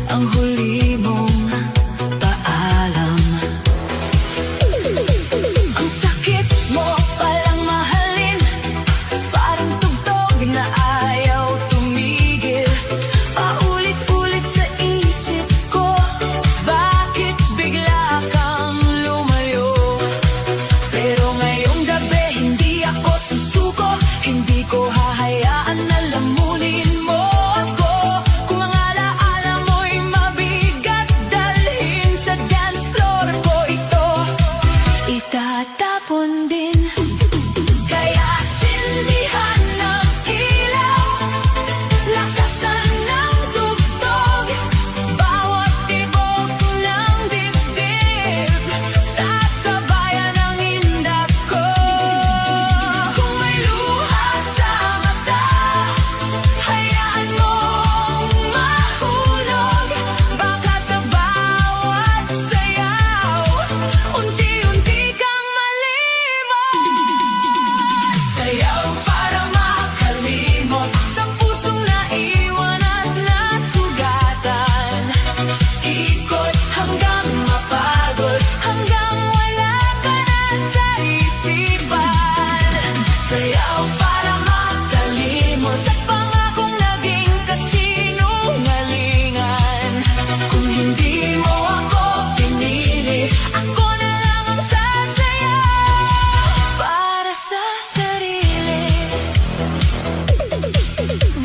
ang huli mong paalam. Ang sakit mo palang mahalin, parang tugtog na ayaw tumigil. Paulit-ulit sa isip ko, bakit bigla kang lumayo? Pero ngayong gabi hindi ako susuko, hindi ko hahayaan na lamunin mo ako. Kung ang alaala mo'y mabigat, dalhin sa dance floor ko ito, itatapon din. Kaya sindihan ng ilaw, lakasan ng tugtog, bawat tibok ng dibdib, sasabayan ang indak ko. Kung may luha sa mata, hayaan mong mahulog, baka sa bawat sayaw, unti-unti kang malimot. Sayaw para makalimot sa pusong naiwan at nasugatan. Ikot hanggang mapagod, hanggang wala ka na sa isipan. Sayaw para makalimot sa pangakong naging kasinungalingan. Kung hindi mo ako pinili, ako na lang ang sasayaw para sa sarili.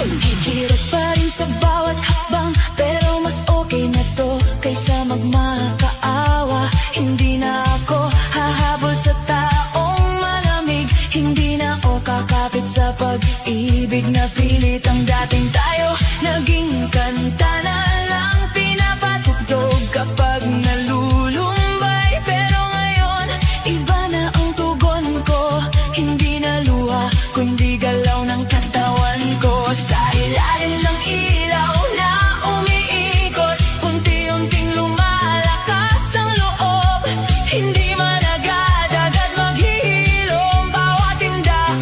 Hihirap pa rin sa bawat hakbang, pero mas okay na to kaysa magmakaawa. Hindi na ako hahabol sa taong malamig, hindi na ako kakapit sa pag-ibig na pilit. Ang dating tayo, naging kanta na lang pinapatugtog kapag nalulumbay. Pero ngayon, iba na ang tugon ko, hindi na luha, kundi galaw ng katawan ko. Sa ilalim ng ilaw na umiikot, unti-unting lumalakas ang loob. Hindi man agad-agad maghihilom, bawat tindak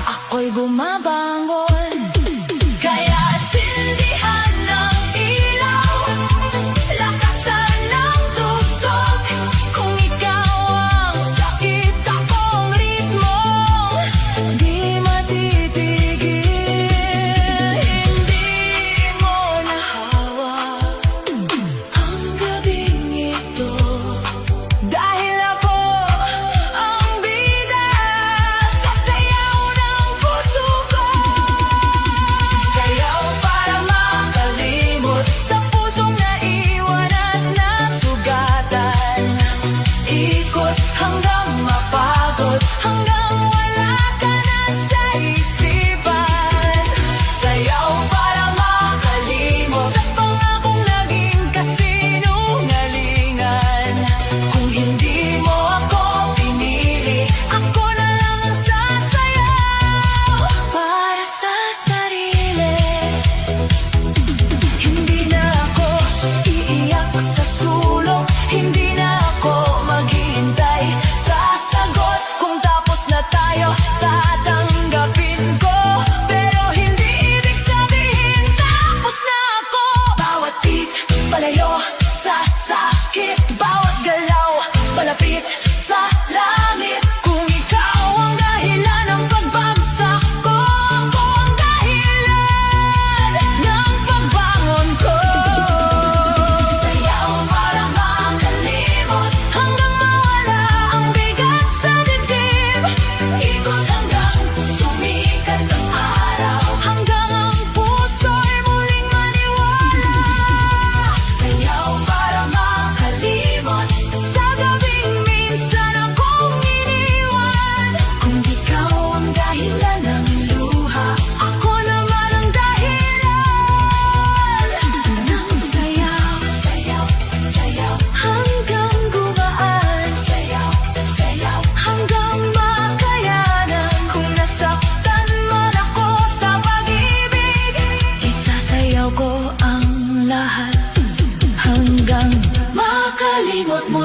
ako'y bumabangon. Kaya sindihan ng ilaw, lakasan ng tugtog. Kung ikaw ang sakit, akong ritmo, di matitigil. Hindi mo nahawak ang gabing ito, dahil ako ang bida sa sayaw ng puso ko. Sayaw para makalimot sa pusong naiwan at nasugatan. Ikot hanggang mapagod, hanggang wala ka na sa isipan. Sayaw para makalimot sa pangakong naging kasinungalingan. Kung hindi mo ako pinili, ako na lang ang sasayaw para sa sarili. Hindi na ako iiyak sa sulok, hindi na ako maghihintay sa sagot. Kung tapos na tayo, tatanggapin ko, pero hindi ibig sabihin tapos na ako. Bawat beat, palayo sa sakit, bawat galaw, palapit sa langit. Kung ikaw ang dahilan ng pagbagsak ko, ako ang dahilan ng pagbangon ko. Sayaw para makalimot, hanggang mawala ang bigat sa dibdib. Ikot hanggang sumikat ang araw, hanggang ang puso'y muling maniwala. Sayaw para makalimot sa gabing minsan akong iniwan. Kung ikaw ang dahilan ng luha, ako naman ang dahilan ng sayaw. Sayaw, sayaw, hanggang gumaan. Sayaw, sayaw, hanggang makayanan. Kung nasaktan man ako sa pag-ibig, isasayaw ko ang lahat hanggang makalimot mo